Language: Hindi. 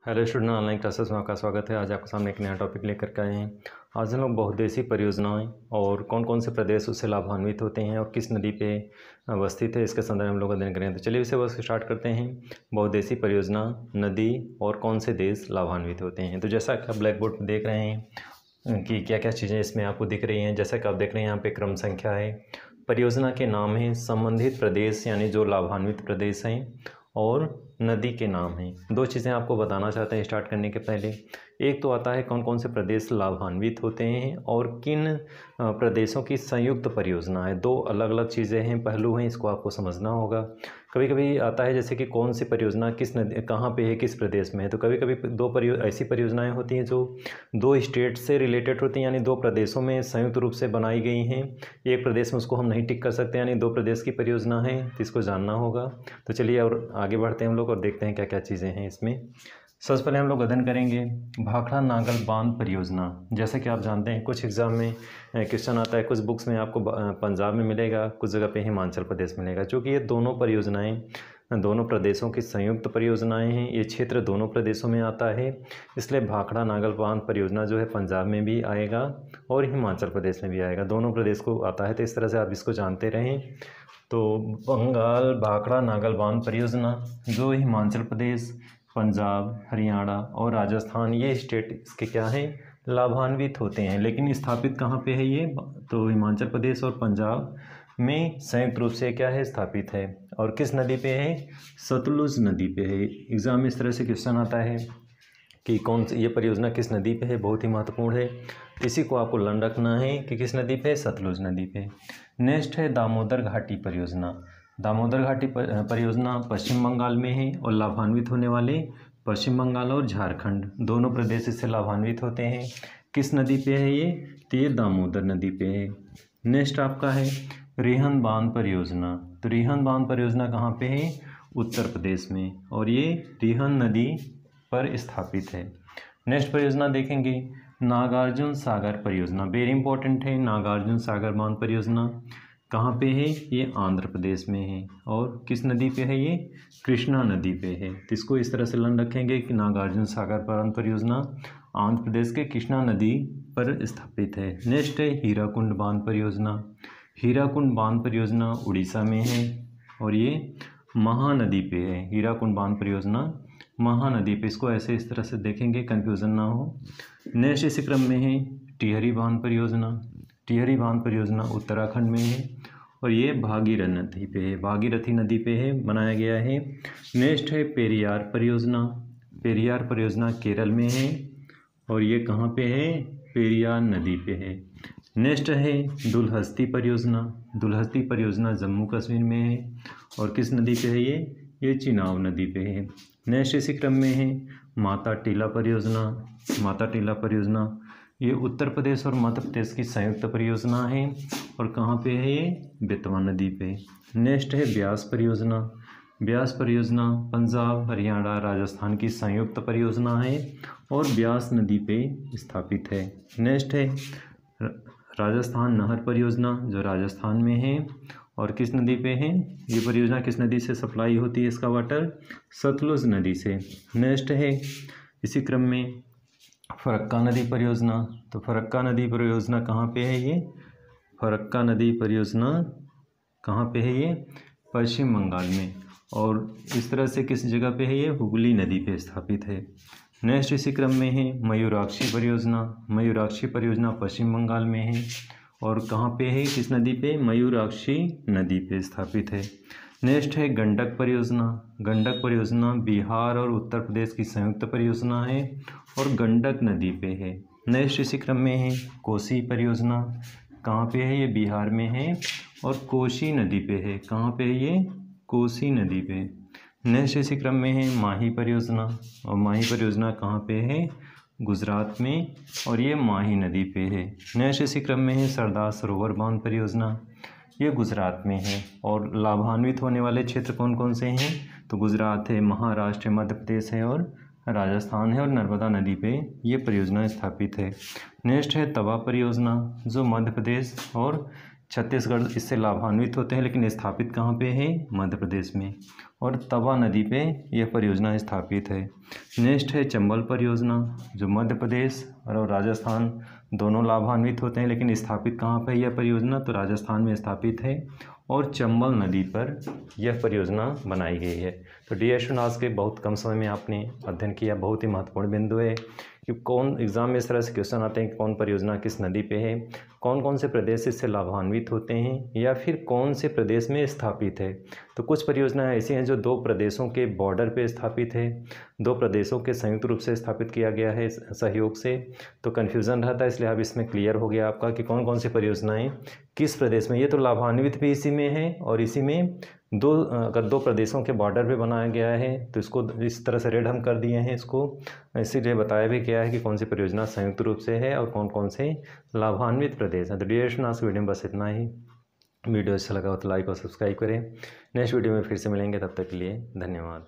हेलो स्टूडेंट, ऑनलाइन क्लासेस में आपका स्वागत है। आज आपके सामने एक नया टॉपिक लेकर के आए हैं। आज हम लोग बहुउद्देशीय परियोजनाएं और कौन कौन से प्रदेश उससे लाभान्वित होते हैं और किस नदी पे अवस्थित है, इसके संदर्भ में हम लोग अध्ययन करेंगे। तो चलिए इसे बस स्टार्ट करते हैं। बहुउद्देशीय परियोजना, नदी और कौन से देश लाभान्वित होते हैं। तो जैसा कि आप ब्लैक बोर्ड पर देख रहे हैं कि क्या क्या चीज़ें इसमें आपको दिख रही हैं। जैसा कि आप देख रहे हैं यहाँ पे क्रम संख्या है, परियोजना के नाम है, संबंधित प्रदेश यानी जो लाभान्वित प्रदेश हैं, और नदी के नाम हैं। दो चीज़ें आपको बताना चाहते हैं स्टार्ट करने के पहले। एक तो आता है कौन कौन से प्रदेश लाभान्वित होते हैं और किन प्रदेशों की संयुक्त परियोजना है। दो अलग अलग चीज़ें हैं, पहलू हैं, इसको आपको समझना होगा। कभी कभी आता है जैसे कि कौन सी परियोजना किस नदी कहाँ पे है, किस प्रदेश में है। तो कभी कभी ऐसी परियोजनाएं होती हैं जो दो स्टेट से रिलेटेड होती हैं, यानी दो प्रदेशों में संयुक्त रूप से बनाई गई हैं। एक प्रदेश में उसको हम नहीं टिक कर सकते, यानी दो प्रदेश की परियोजना है, तो इसको जानना होगा। तो चलिए और आगे बढ़ते हैं हम लोग और देखते हैं क्या क्या चीज़ें हैं इसमें। सबसे पहले हम लोग अध्ययन करेंगे भाखड़ा नागल बांध परियोजना। जैसे कि आप जानते हैं कुछ एग्ज़ाम में क्वेश्चन आता है, कुछ बुक्स में आपको पंजाब में मिलेगा, कुछ जगह पे हिमाचल प्रदेश मिलेगा। चूँकि ये दोनों परियोजनाएं दोनों प्रदेशों की संयुक्त परियोजनाएं हैं, ये क्षेत्र दोनों प्रदेशों में आता है, इसलिए भाखड़ा नागल बांध परियोजना जो है पंजाब में भी आएगा और हिमाचल प्रदेश में भी आएगा, दोनों प्रदेश को आता है। तो इस तरह से आप इसको जानते रहें। तो बंगाल भाखड़ा नागल बांध परियोजना जो हिमाचल प्रदेश, पंजाब, हरियाणा और राजस्थान, ये स्टेट इसके क्या हैं, लाभान्वित होते हैं। लेकिन स्थापित कहाँ पे है ये, तो हिमाचल प्रदेश और पंजाब में संयुक्त रूप से क्या है, स्थापित है। और किस नदी पे है, सतलुज नदी पे है। एग्ज़ाम में इस तरह से क्वेश्चन आता है कि कौन सी ये परियोजना किस नदी पे है, बहुत ही महत्वपूर्ण है। इसी को आपको लर्न रखना है कि किस नदी पे, सतलुज नदी पे। नेक्स्ट है दामोदर घाटी परियोजना। दामोदर घाटी परियोजना पश्चिम बंगाल में है और लाभान्वित होने वाले पश्चिम बंगाल और झारखंड दोनों प्रदेश इससे लाभान्वित होते हैं। किस नदी पे है ये, तो ये दामोदर नदी पे है। नेक्स्ट आपका है रिहंद बांध परियोजना। तो रिहंद बांध परियोजना कहाँ पे है, उत्तर प्रदेश में, और ये रिहंद नदी पर स्थापित है। नेक्स्ट परियोजना देखेंगे नागार्जुन सागर परियोजना, वेरी इंपॉर्टेंट है। नागार्जुन सागर बांध परियोजना कहाँ पे है, ये आंध्र प्रदेश में है। और किस नदी पे है, ये कृष्णा नदी पे है। तो इसको इस तरह से लर्न रखेंगे कि नागार्जुन सागर बांध परियोजना आंध्र प्रदेश के कृष्णा नदी पर स्थापित है। नेक्स्ट है हीराकुंड बांध परियोजना। हीराकुंड बांध परियोजना उड़ीसा में है और ये महानदी पे है। हीराकुंड बांध परियोजना महानदी पे, इसको ऐसे इस तरह से देखेंगे, कन्फ्यूज़न ना हो। नेक्स्ट इसी क्रम में है टिहरी बांध परियोजना। टिहरी बांध परियोजना उत्तराखंड में है और ये भागीरथी नदी पे है, भागीरथी नदी पे है, बनाया गया है। नेक्स्ट है पेरियार परियोजना। पेरियार परियोजना केरल में है और ये कहाँ पे है, पेरियार नदी पे है। नेक्स्ट है दुलहस्ती परियोजना। दुलहस्ती परियोजना जम्मू कश्मीर में है और किस नदी पे है, ये चिनाब नदी पे है। नेक्स्ट इसी क्रम में है माता टीला परियोजना। माता टीला परियोजना ये उत्तर प्रदेश और मध्य प्रदेश की संयुक्त परियोजना है और कहाँ पे है, ये बेतवा नदी पे। नेक्स्ट है ब्यास परियोजना। ब्यास परियोजना पंजाब, हरियाणा, राजस्थान की संयुक्त परियोजना है और ब्यास नदी पे स्थापित है। नेक्स्ट है राजस्थान नहर परियोजना जो राजस्थान में है और किस नदी पे है, ये परियोजना किस नदी से सप्लाई होती है, इसका वाटर सतलुज नदी से। नेक्स्ट है इसी क्रम में फरक्का नदी परियोजना। तो फरक्का नदी परियोजना कहाँ पे है, ये फरक्का नदी परियोजना कहाँ पे है, ये पश्चिम बंगाल में, और इस तरह से किस जगह पे है, ये हुगली नदी पे स्थापित है। नेक्स्ट इसी क्रम में है मयूराक्षी परियोजना। मयूराक्षी परियोजना पश्चिम बंगाल में है और कहाँ पे है, किस नदी पे, मयूराक्षी नदी पे स्थापित है। नेक्स्ट है गंडक परियोजना। गंडक परियोजना बिहार और उत्तर प्रदेश की संयुक्त परियोजना है और गंडक नदी पे है। नेक्स्ट इसी क्रम में है कोसी परियोजना। कहाँ पे है, ये बिहार में है और कोसी नदी पे है। कहाँ पे है, ये कोसी नदी पे। नेक्स्ट इसी क्रम में है माही परियोजना और माही परियोजना कहाँ पे है, गुजरात में, और ये माही नदी पे है। नेक्स्ट इसी क्रम में है सरदार सरोवर बांध परियोजना, ये गुजरात में है और लाभान्वित होने वाले क्षेत्र कौन कौन से हैं, तो गुजरात है, महाराष्ट्र, मध्य प्रदेश है और राजस्थान है और नर्मदा नदी पे ये परियोजना स्थापित है। नेक्स्ट है तवा परियोजना जो मध्य प्रदेश और छत्तीसगढ़ इससे लाभान्वित होते हैं, लेकिन स्थापित कहाँ पे है? मध्य प्रदेश में। और तवा नदी पे यह परियोजना स्थापित है। नेक्स्ट है चंबल परियोजना, जो मध्य प्रदेश और राजस्थान दोनों लाभान्वित होते हैं, लेकिन स्थापित कहाँ पे यह परियोजना? तो राजस्थान में स्थापित है और चंबल नदी पर यह परियोजना बनाई गई है। तो डियर स्टूडेंट, आज के बहुत कम समय में आपने अध्ययन किया, बहुत ही महत्वपूर्ण बिंदु है कि कौन एग्ज़ाम में इस तरह से क्वेश्चन आते हैं कि कौन परियोजना किस नदी पे है, कौन कौन से प्रदेश इससे लाभान्वित होते हैं, या फिर कौन से प्रदेश में स्थापित है। तो कुछ परियोजनाएं ऐसी हैं जो दो प्रदेशों के बॉर्डर पे स्थापित है, दो प्रदेशों के संयुक्त रूप से स्थापित किया गया है सहयोग से। तो कन्फ्यूज़न रहता है, इसलिए अब इसमें क्लियर हो गया आपका कि कौन कौन सी परियोजनाएँ किस प्रदेश में। ये तो लाभान्वित भी इसी में है और इसी में अगर दो प्रदेशों के बॉर्डर पे बनाया गया है तो इसको इस तरह से रेड हम कर दिए हैं इसको, इसीलिए बताया भी गया है कि कौन सी परियोजना संयुक्त रूप से है और कौन कौन से लाभान्वित प्रदेश हैं। तो डियर स्टूडेंट, आज वीडियो में बस इतना ही। वीडियो अच्छा लगा हो तो लाइक और सब्सक्राइब करें। नेक्स्ट वीडियो में फिर से मिलेंगे, तब तक के लिए धन्यवाद।